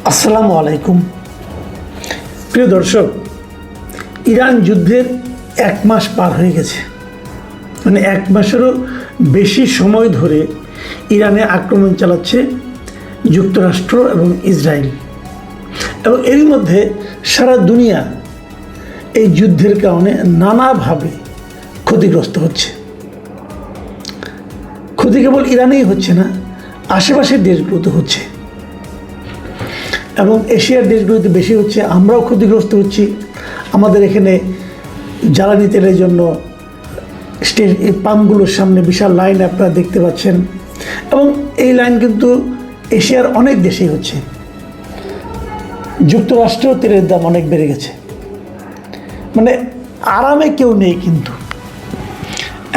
আসসালামু আলাইকুম। প্রিয় দর্শক, ইরান যুদ্ধের 1 মাস পার হয়ে গেছে। মানে 1 মাসেরও বেশি সময় ধরে ইরানে আক্রমণ চালাচ্ছে যুক্তরাষ্ট্র এবং ইসরায়েল, এবং এরই মধ্যে সারা দুনিয়া এই যুদ্ধের কারণে নানাভাবে ক্ষতিগ্রস্ত হচ্ছে। ক্ষতি কেবল ইরানেই হচ্ছে না, আশেপাশের দেশগুলোতে হচ্ছে, এবং এশিয়ার দেশগুলোতে বেশি হচ্ছে। আমরাও ক্ষতিগ্রস্ত হচ্ছি। আমাদের এখানে জ্বালানি তেলের জন্য পাম্পগুলোর সামনে বিশাল লাইন আপনারা দেখতে পাচ্ছেন, এবং এই লাইন কিন্তু এশিয়ার অনেক দেশেই হচ্ছে। যুক্তরাষ্ট্রেও তেলের দাম অনেক বেড়ে গেছে। মানে আরামে কেউ নেই। কিন্তু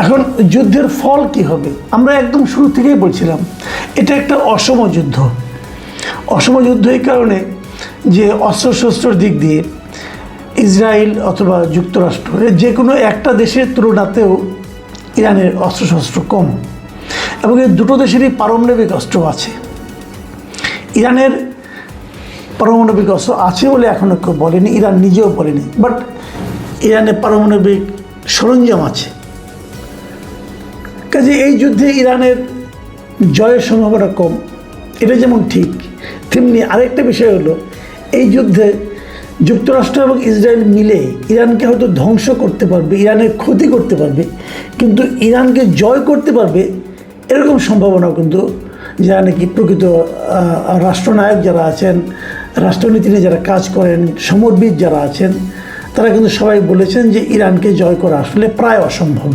এখন যুদ্ধের ফল কি হবে? আমরা একদম শুরু থেকেই বলছিলাম এটা একটা অসম যুদ্ধ। অসম যুদ্ধ এই কারণে যে অস্ত্রশস্ত্রের দিক দিয়ে ইসরায়েল অথবা যুক্তরাষ্ট্র যে কোনো একটা দেশের তুলনাতেও ইরানের অস্ত্রশস্ত্র কম, এবং এই দুটো দেশেরই পারমাণবিক অস্ত্র আছে। ইরানের পারমাণবিক অস্ত্র আছে বলে এখনও কেউ বলেনি, ইরান নিজেও বলেনি, বাট ইরানের পারমাণবিক সরঞ্জাম আছে। কাজে এই যুদ্ধে ইরানের জয়ের সম্ভাবনা কম, এটা যেমন ঠিক, তেমনি আরেকটা বিষয় হলো এই যুদ্ধে যুক্তরাষ্ট্র এবং ইসরায়েল মিলে ইরানকে হয়তো ধ্বংস করতে পারবে, ইরানের ক্ষতি করতে পারবে, কিন্তু ইরানকে জয় করতে পারবে এরকম সম্ভাবনাও কিন্তু যারা নাকি প্রকৃত রাষ্ট্রনায়ক যারা আছেন, রাষ্ট্রনীতি নিয়ে যারা কাজ করেন, সমরবিদ যারা আছেন, তারা কিন্তু সবাই বলেছেন যে ইরানকে জয় করা আসলে প্রায় অসম্ভব।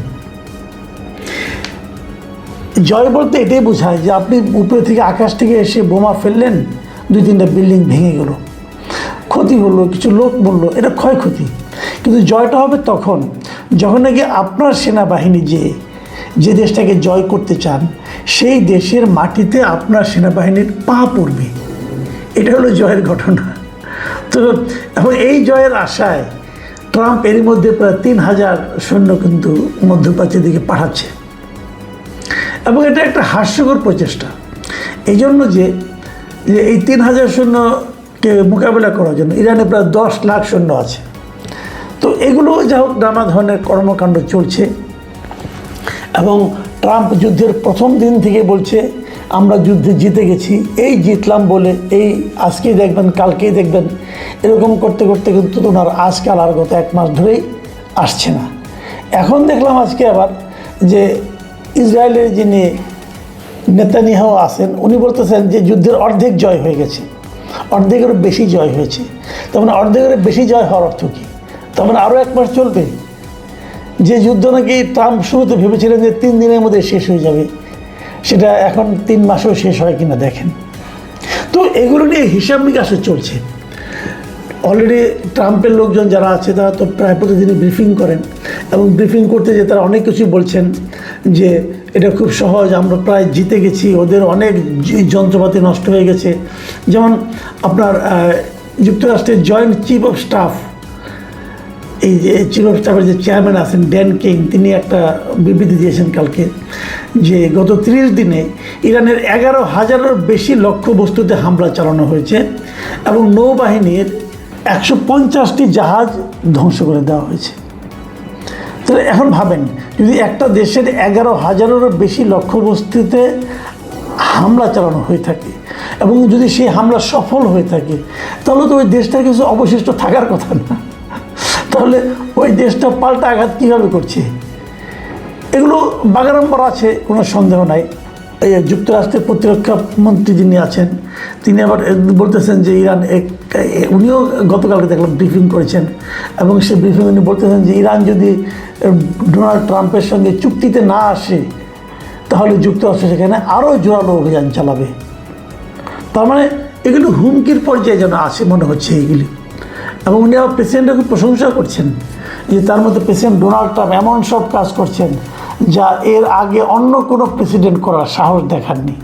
জয় বলতে এটাই বোঝায় যে আপনি উপরে থেকে আকাশ থেকে এসে বোমা ফেললেন, 2-3টা বিল্ডিং ভেঙে গেল, ক্ষতি হলো, কিছু লোক মরল, এটা ক্ষয়ক্ষতি। কিন্তু জয়টা হবে তখন যখন নাকি আপনার সেনাবাহিনী যে দেশটাকে জয় করতে চান সেই দেশের মাটিতে আপনার সেনাবাহিনীর পা পড়বে। এটা হলো জয়ের ঘটনা। তো এখন এই জয়ের আশায় ট্রাম্প এরই মধ্যে প্রায় 3000 সৈন্য কিন্তু মধ্যপ্রাচ্যের দিকে পাঠাচ্ছে, এবং এটা একটা হাস্যকর প্রচেষ্টা। এই জন্য যে এই 3000 সৈন্যকে মোকাবেলা করার জন্য ইরানে প্রায় 10 লাখ সৈন্য আছে। তো এগুলো যা হোক নানা ধরনের কর্মকাণ্ড চলছে, এবং ট্রাম্প যুদ্ধের প্রথম দিন থেকে বলছে আমরা যুদ্ধে জিতে গেছি, এই জিতলাম বলে এই আজকেই দেখবেন কালকেই দেখবেন, এরকম করতে করতে কিন্তু ওনার আজকাল আর গত 1 মাস ধরেই আসছে না। এখন দেখলাম আজকে আবার যে ইসরায়েলের যিনি নেতানিয়াহু আছেন উনি বলতেছেন যে যুদ্ধের অর্ধেক জয় হয়ে গেছে, অর্ধেকেরও বেশি জয় হয়েছে। তার মানে অর্ধেকের বেশি জয় হওয়ার অর্থ কী? তার মানে আরও 1 মাস চলবে। যে যুদ্ধ নাকি ট্রাম্প শুরুতে ভেবেছিলেন যে 3 দিনের মধ্যে শেষ হয়ে যাবে, সেটা এখন 3 মাসেও শেষ হয় কিনা দেখেন। তো এগুলো নিয়ে হিসাব নিকাশও চলছে। অলরেডি ট্রাম্পের লোকজন যারা আছে তারা তো প্রায় প্রতিদিনই ব্রিফিং করেন, এবং ব্রিফিং করতে যে তারা অনেক কিছু বলছেন যে এটা খুব সহজ, আমরা প্রায় জিতে গেছি, ওদের অনেক যন্ত্রপাতি নষ্ট হয়ে গেছে। যেমন আপনার যুক্তরাষ্ট্রের জয়েন্ট চিফ অফ স্টাফ, এই যে চিফ অফ স্টাফের যে চেয়ারম্যান আছেন ড্যান কিং, তিনি একটা বিবৃতি দিয়েছেন কালকে যে গত 30 দিনে ইরানের 11,000-এর বেশি লক্ষ্যবস্তুতে হামলা চালানো হয়েছে, এবং নৌবাহিনীর 150টি জাহাজ ধ্বংস করে দেওয়া হয়েছে। তাহলে এখন ভাবেন, যদি একটা দেশের 11,000-এরও বেশি লক্ষ্যবস্তুতে হামলা চালানো হয়ে থাকে, এবং যদি সেই হামলা সফল হয়ে থাকে, তাহলে তো ওই দেশটার কিছু অবশিষ্ট থাকার কথা না। তাহলে ওই দেশটা পাল্টা আঘাত কীভাবে করছে? এগুলো বাগাড়ম্বর আছে, কোনো সন্দেহ নাই। এই যুক্তরাষ্ট্রের প্রতিরক্ষা মন্ত্রী যিনি আছেন তিনি আবার বলতেছেন যে ইরান উনিও গতকালকে দেখলাম ব্রিফিং করেছেন, এবং সেই ব্রিফিং উনি বলতেছেন যে ইরান যদি ডোনাল্ড ট্রাম্পের সঙ্গে চুক্তিতে না আসে তাহলে যুক্তরাষ্ট্র সেখানে আরও জোরালো অভিযান চালাবে। তার মানে এগুলো হুমকির পর্যায়ে যেন আছে মনে হচ্ছে এইগুলি। এবং উনি আবার প্রেসিডেন্টের খুব প্রশংসা করছেন যে তার মধ্যে প্রেসিডেন্ট ডোনাল্ড ট্রাম্প এমন সব কাজ করছেন যা এর আগে অন্য কোনো প্রেসিডেন্ট করার সাহস দেখাননি।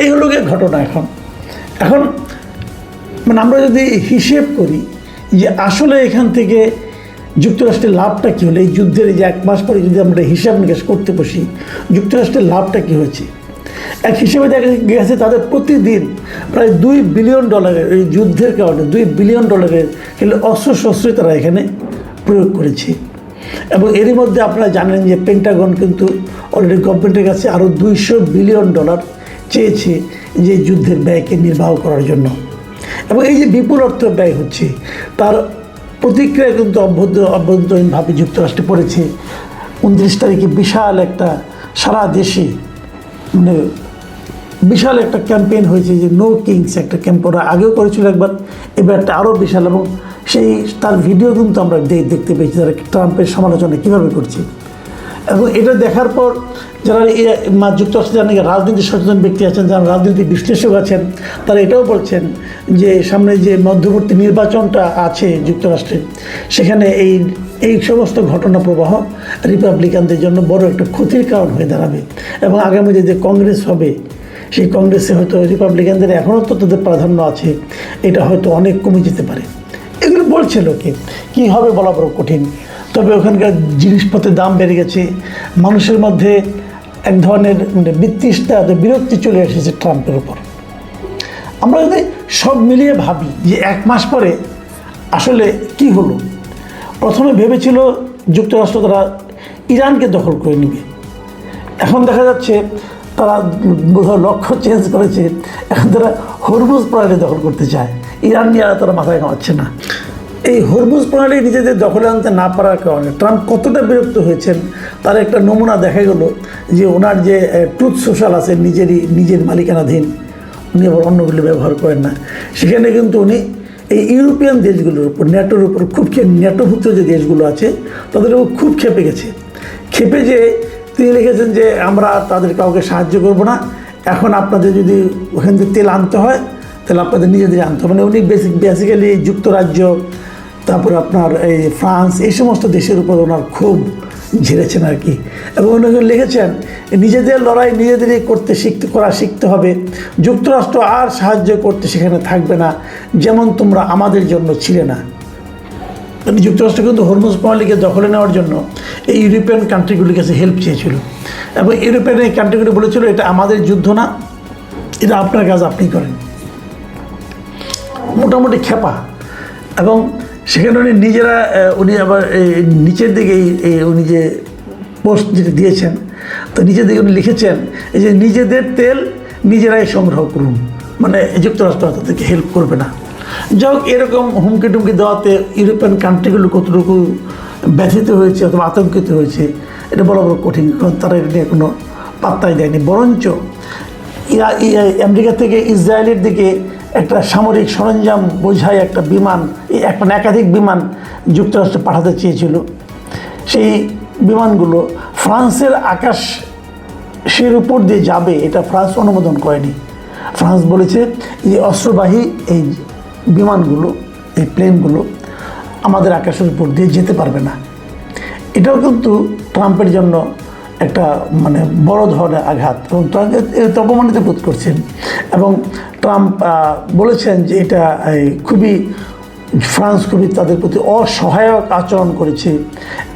এই হলো গিয়ে ঘটনা। এখন মানে আমরা যদি হিসেব করি যে আসলে এখান থেকে যুক্তরাষ্ট্রের লাভটা কী হলো, এই যুদ্ধের যে 1 মাস পরে যদি আমরা হিসাব নিকাশ করতে বসি যুক্তরাষ্ট্রের লাভটা কী হয়েছে, এক হিসেবে দেখা গেছে তাদের প্রতিদিন প্রায় $2 বিলিয়ন এই যুদ্ধের কারণে $2 বিলিয়ন অস্ত্রশস্ত্রই তারা এখানে প্রয়োগ করেছে। এবং এরই মধ্যে আপনারা জানেন যে পেন্টাগন কিন্তু অলরেডি গভর্নমেন্টের কাছে আরও $200 বিলিয়ন চেয়েছে যে যুদ্ধের ব্যয়কে নির্বাহ করার জন্য। এবং এই যে বিপুল অর্থ ব্যয় হচ্ছে তার প্রতিক্রিয়া কিন্তু অভ্যন্তরীণভাবে যুক্তরাষ্ট্রে পড়েছে। 29 তারিখে বিশাল একটা সারা দেশে মানে বিশাল একটা ক্যাম্পেইন হয়েছে যে নো কিংস, একটা ক্যাম্প ওরা আগেও করেছিল একবার, এবার একটা আরও বিশাল। এবং সেই তার ভিডিও কিন্তু আমরা দেখতে পেয়েছি তারা ট্রাম্পের সমালোচনা কীভাবে করছে। এবং এটা দেখার পর যারা যুক্তরাষ্ট্রে যারা রাজনীতি সচেতন ব্যক্তি আছেন, যারা রাজনীতি বিশ্লেষক আছেন, তারা এটাও বলছেন যে সামনে যে মধ্যবর্তী নির্বাচনটা আছে যুক্তরাষ্ট্রে, সেখানে এই সমস্ত ঘটনা প্রবাহ রিপাবলিকানদের জন্য বড় একটা ক্ষতির কারণ হয়ে দাঁড়াবে। এবং আগামী যে কংগ্রেস হবে সেই কংগ্রেসে হয়তো রিপাবলিকানদের এখনও তো তাদের প্রাধান্য আছে, এটা হয়তো অনেক কমে যেতে পারে। এগুলো বলছে লোকে, কী হবে বলা বড় কঠিন। তবে ওখানকার জিনিসপত্রের দাম বেড়ে গেছে, মানুষের মধ্যে এক ধরনের বিতৃষ্ণা, বিরক্তি চলে এসেছে ট্রাম্পের উপর। আমরা যদি সব মিলিয়ে ভাবি যে 1 মাস পরে আসলে কি হলো, প্রথমে ভেবেছিল যুক্তরাষ্ট্র তারা ইরানকে দখল করে নেবে, এখন দেখা যাচ্ছে তারা বোধহয় লক্ষ্য চেঞ্জ করেছে, এখন তারা হরমুজ প্রণালী দখল করতে চায়। ইরান নিয়ে তারা মাথায় কামাচ্ছে না। এই হরমুজ প্রণালী নিজেদের দখলে আনতে না পারার কারণে ট্রাম্প কতটা বিরক্ত হয়েছেন তার একটা নমুনা দেখা গেল যে ওনার যে ট্রুথ সোশ্যাল আছে নিজের মালিকানাধীন, উনি আবার অন্যগুলো ব্যবহার করেন না, সেখানে কিন্তু উনি এই ইউরোপিয়ান দেশগুলোর উপর, ন্যাটোর উপর খুব ন্যাটোভুক্ত যে দেশগুলো আছে তাদের উপর খুব ক্ষেপে গেছে। ক্ষেপে যে তিনি লিখেছেন যে আমরা তাদের কাউকে সাহায্য করব না, এখন আপনাদের যদি ওখান থেকে তেল আনতে হয় তাহলে আপনাদের নিজেদের আনতে হবে। মানে উনি বেসিক্যালি যুক্তরাজ্য, তারপরে আপনার এই ফ্রান্স, এই সমস্ত দেশের উপর ওনার খুব ঝেড়েছেন আর কি। এবং উনি লিখেছেন নিজেদের লড়াই নিজেদেরই শিখতে হবে, যুক্তরাষ্ট্র আর সাহায্য করতে সেখানে থাকবে না, যেমন তোমরা আমাদের জন্য ছিলে না। মানে যুক্তরাষ্ট্র কিন্তু হরমুজ প্রণালীকে দখলে নেওয়ার জন্য এই ইউরোপিয়ান কান্ট্রিগুলির কাছে হেল্প চেয়েছিল, এবং ইউরোপিয়ান এই কান্ট্রিগুলি বলেছিল এটা আমাদের যুদ্ধ না, এটা আপনার কাজ আপনি করেন। মোটামুটি খেপা। এবং সেখানে উনি আবার নিচের দিকে উনি যে পোস্ট যেটা দিয়েছেন, তো নিচের দিকে উনি লিখেছেন এই যে নিজেদের তেল নিজেরাই সংগ্রহ করুন, মানে যুক্তরাষ্ট্র তাদেরকে হেল্প করবে না। যাই হোক, এরকম হুমকি টুমকি দেওয়াতে ইউরোপিয়ান কান্ট্রিগুলো কতটুকু ব্যথিত হয়েছে অথবা আতঙ্কিত হয়েছে এটা বড় কঠিন, কারণ তারা এটা নিয়ে কোনো পাত্তাই দেয়নি। বরঞ্চ আমেরিকা থেকে ইসরায়েলের দিকে একটা সামরিক সরঞ্জাম বোঝায় একটা বিমান, একাধিক বিমান যুক্তরাষ্ট্রে পাঠাতে চেয়েছিল। সেই বিমানগুলো ফ্রান্সের আকাশের উপর দিয়ে যাবে এটা ফ্রান্স অনুমোদন করেনি। ফ্রান্স বলেছে যে অস্ত্রবাহী এই বিমানগুলো, এই প্লেনগুলো আমাদের আকাশের উপর দিয়ে যেতে পারবে না। এটাও কিন্তু ট্রাম্পের জন্য একটা মানে বড় ধরনের আঘাত, এবং ট্রাম্প অপমানিত বোধ করছেন। এবং ট্রাম্প বলেছেন যে এটা ফ্রান্স খুবই তাদের প্রতি অসহায়ক আচরণ করেছে।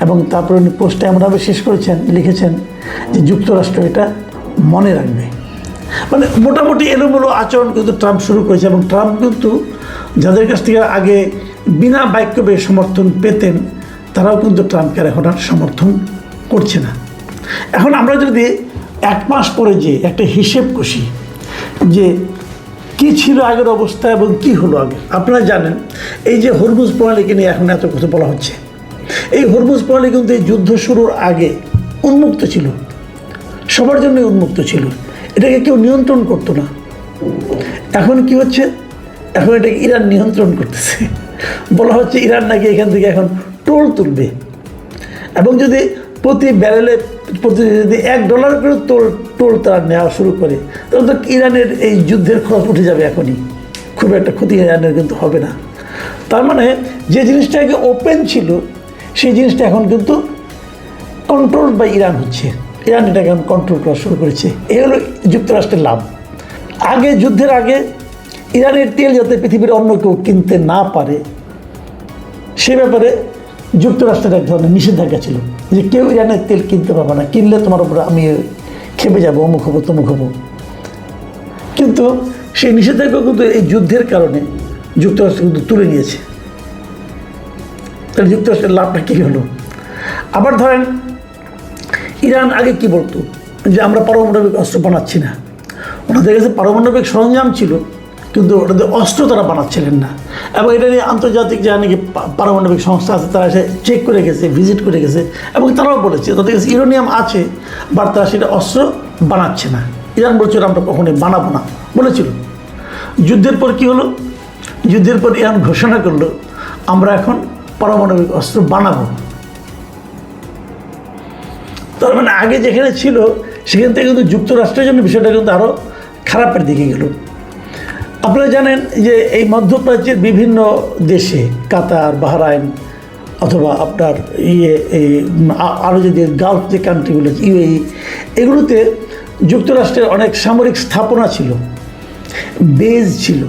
এবং তারপরে উনি পোস্টটা এমনভাবে শেষ করেছেন, লিখেছেন যে যুক্তরাষ্ট্র এটা মনে রাখবে। মানে মোটামুটি এলোমেলো আচরণ কিন্তু ট্রাম্প শুরু করেছে। এবং ট্রাম্প কিন্তু যাদের কাছ থেকে আগে বিনা বাক্যবে সমর্থন পেতেন তারাও কিন্তু ট্রাম্পকে এখন আর সমর্থন করছে না। এখন আমরা যদি 1 মাস পরে যে একটা হিসেব কষি যে কী ছিল আগের অবস্থা এবং কি হলো আগে, আপনারা জানেন এই যে হরমুজ প্রণালীকে নিয়ে এখন এত কথা বলা হচ্ছে, এই হরমুজ প্রণালী কিন্তু এই যুদ্ধ শুরুর আগে উন্মুক্ত ছিল, সবার জন্যই উন্মুক্ত ছিল, এটাকে কেউ নিয়ন্ত্রণ করতো না। এখন কি হচ্ছে, এখন এটাকে ইরান নিয়ন্ত্রণ করতেছে। বলা হচ্ছে ইরান নাকি এখান থেকে এখন টোল তুলবে, এবং যদি প্রতি ব্যারেলে যদি $1 করে টোল তারা নেওয়া শুরু করে তাহলে তো ইরানের এই যুদ্ধের খরচ উঠে যাবে এখনই, খুব একটা ক্ষতি ইরানের কিন্তু হবে না। তার মানে যে জিনিসটা আগে ওপেন ছিল সেই জিনিসটা এখন কিন্তু কন্ট্রোল বাই ইরান হচ্ছে, ইরান এটাকে এখন কন্ট্রোল করা শুরু করেছে। এই হলো যুক্তরাষ্ট্রের লাভ। আগে যুদ্ধের আগে ইরানের তেল যাতে পৃথিবীর অন্য কেউ কিনতে না পারে সে ব্যাপারে যুক্তরাষ্ট্রের এক ধরনের নিষেধাজ্ঞা ছিল যে কেউ ইরানের তেল কিনতে পারবে না, কিনলে তোমার উপরে আমি খেপে যাবো, অমুক হবো তমুক হবো। কিন্তু সেই নিষেধাজ্ঞা কিন্তু এই যুদ্ধের কারণে যুক্তরাষ্ট্র কিন্তু তুলে নিয়েছে। তাহলে যুক্তরাষ্ট্রের লাভটা কী হলো? আবার ধরেন ইরান আগে কি বলতো যে আমরা পারমাণবিক অস্ত্র বানাচ্ছি না, ওনাদের কাছে পারমাণবিক সরঞ্জাম ছিল কিন্তু ওনাদের অস্ত্র তারা বানাচ্ছিলেন না। এবং এটা নিয়ে আন্তর্জাতিক যা নাকি পারমাণবিক সংস্থা আছে তারা এসে চেক করে গেছে, ভিজিট করে গেছে, এবং তারাও বলেছে তাদের কাছে ইউরেনিয়াম আছে, বাট তারা সেটা অস্ত্র বানাচ্ছে না। ইরান বলছিল আমরা কখনোই বানাবো না বলেছিল। যুদ্ধের পর কি হলো? যুদ্ধের পর ইরান ঘোষণা করলো আমরা এখন পারমাণবিক অস্ত্র বানাবো। তার মানে আগে যেখানে ছিল সেখান থেকে কিন্তু যুক্তরাষ্ট্রের জন্য বিষয়টা কিন্তু আরও খারাপের দিকে গেল। আপনারা জানেন যে এই মধ্যপ্রাচ্যের বিভিন্ন দেশে, কাতার, বাহরাইন, অথবা আপনার এই আরও যদি গালফ যে কান্ট্রিগুলো, ইউএই, এগুলোতে যুক্তরাষ্ট্রের অনেক সামরিক স্থাপনা ছিল, বেজ ছিল।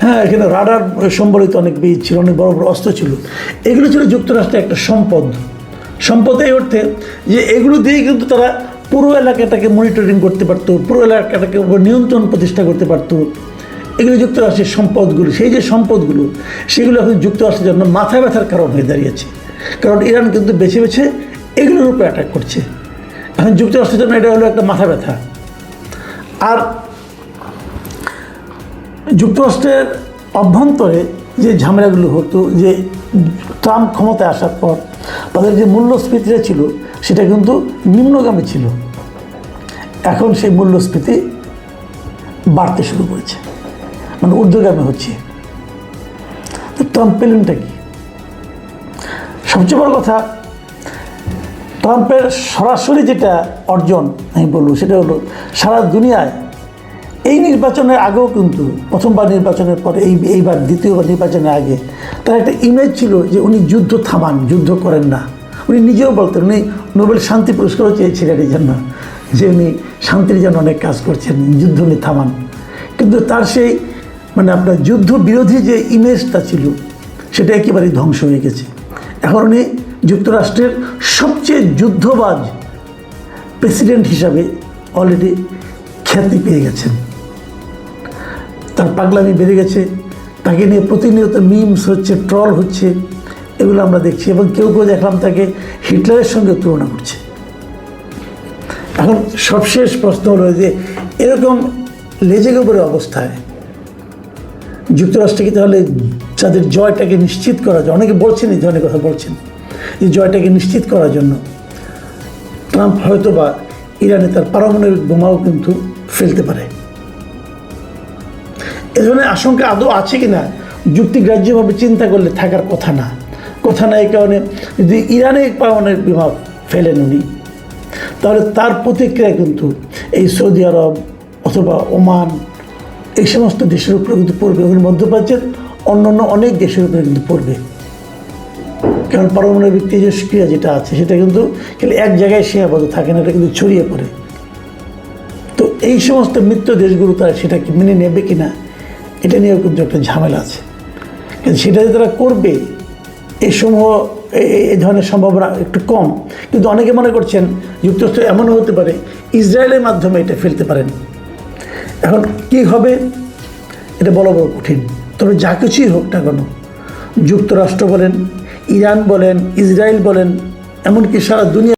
হ্যাঁ, এখানে রাডার সম্বলিত অনেক বেজ ছিল, অনেক বড় বড় অস্ত্র ছিল। এগুলো ছিল যুক্তরাষ্ট্রের একটা সম্পদ এই অর্থে যে এগুলো দিয়েই কিন্তু তারা পুরো এলাকাটাকে মনিটরিং করতে পারতো, পুরো এলাকাটাকে নিয়ন্ত্রণ প্রতিষ্ঠা করতে পারতো। এগুলো যুক্তরাষ্ট্রের সম্পদগুলো, সেই যে সম্পদগুলো সেগুলো এখন যুক্তরাষ্ট্রের জন্য মাথা ব্যথার কারণ হয়ে দাঁড়িয়েছে। কারণ ইরান কিন্তু বেছে বেছে এগুলোর উপরে অ্যাটাক করছে। এখন যুক্তরাষ্ট্রের জন্য এটা হলো একটা মাথা ব্যথা। আর যুক্তরাষ্ট্রের অভ্যন্তরে যে ঝামেলাগুলো হতো, যে ট্রাম্প ক্ষমতায় আসার পর তাদের যে মূল্যস্ফীতিটা ছিল সেটা কিন্তু নিম্নগামী ছিল। এখন সেই মূল্যস্ফীতি বাড়তে শুরু করেছে, মানে ঊর্ধ্বগামী হচ্ছে। তো ট্রাম্প পেলেনটা কি? সবচেয়ে বড় কথা, ট্রাম্পের সরাসরি যেটা অর্জন আমি বলবো সেটা হলো সারা দুনিয়ায় এই নির্বাচনের আগেও কিন্তু প্রথমবার নির্বাচনের পরে এইবার দ্বিতীয়বার নির্বাচনের আগে তার একটা ইমেজ ছিল যে উনি যুদ্ধ থামান, যুদ্ধ করেন না। উনি নিজেও বলতেন, উনি নোবেল শান্তি পুরস্কারও চেয়েছিলেন এই জন্য যে উনি শান্তির জন্য অনেক কাজ করছেন, যুদ্ধ উনি থামান। কিন্তু তার সেই মানে আপনার যুদ্ধ বিরোধী যে ইমেজটা ছিল সেটা একেবারেই ধ্বংস হয়ে গেছে। এখন উনি যুক্তরাষ্ট্রের সবচেয়ে যুদ্ধবাজ প্রেসিডেন্ট হিসাবে অলরেডি খ্যাতি পেয়ে গেছেন। তার পাগলামি বেড়ে গেছে, তাকে নিয়ে প্রতিনিয়ত মিমস হচ্ছে, ট্রল হচ্ছে, এগুলো আমরা দেখছি। এবং কেউ কেউ দেখলাম তাকে হিটলারের সঙ্গে তুলনা করছে। এখন সবশেষ প্রশ্ন হলো যে এরকম লেজে গোবরের অবস্থায় যুক্তরাষ্ট্রকে তাহলে তাদের জয়টাকে নিশ্চিত করার জন্য, অনেকে বলছেন এই ধরনের কথা বলছেন, যে জয়টাকে নিশ্চিত করার জন্য ট্রাম্প হয়তো বা ইরানে তার পারমাণবিক বোমাও কিন্তু ফেলতে পারে। এ ধরনের আশঙ্কা আদৌ আছে কি না যুক্তিগ্রাহ্যভাবে চিন্তা করলে থাকার কথা না। এই কারণে যদি ইরানে পারমাণবিক বোমা ফেলেন উনি, তাহলে তার প্রতিক্রিয়া কিন্তু এই সৌদি আরব অথবা ওমান এই সমস্ত দেশের উপরে কিন্তু পড়বে, এবং মধ্যপ্রাচ্যের অন্যান্য অনেক দেশের উপরে কিন্তু পড়বে। কারণ পারমাণবিক তেজস্ক্রিয়া যেটা আছে সেটা কিন্তু খালি এক জায়গায় সীমাবদ্ধ থাকে না, এটা কিন্তু ছড়িয়ে পড়ে। তো এই সমস্ত মিত্র দেশগুলো তারা সেটা কি মেনে নেবে কি না, এটা নিয়েও কিন্তু একটা ঝামেলা আছে। কিন্তু সেটা যে তারা করবে এই ধরনের সম্ভাবনা একটু কম। কিন্তু অনেকে মনে করছেন যুক্তরাষ্ট্র এমনও হতে পারে ইসরায়েলের মাধ্যমে এটা ফেলতে পারেন। এখন কী হবে এটা বলা বড় কঠিন। তবে যা কিছুই হোক না কেন, যুক্তরাষ্ট্র বলেন, ইরান বলেন, ইসরায়েল বলেন, এমনকি সারা দুনিয়া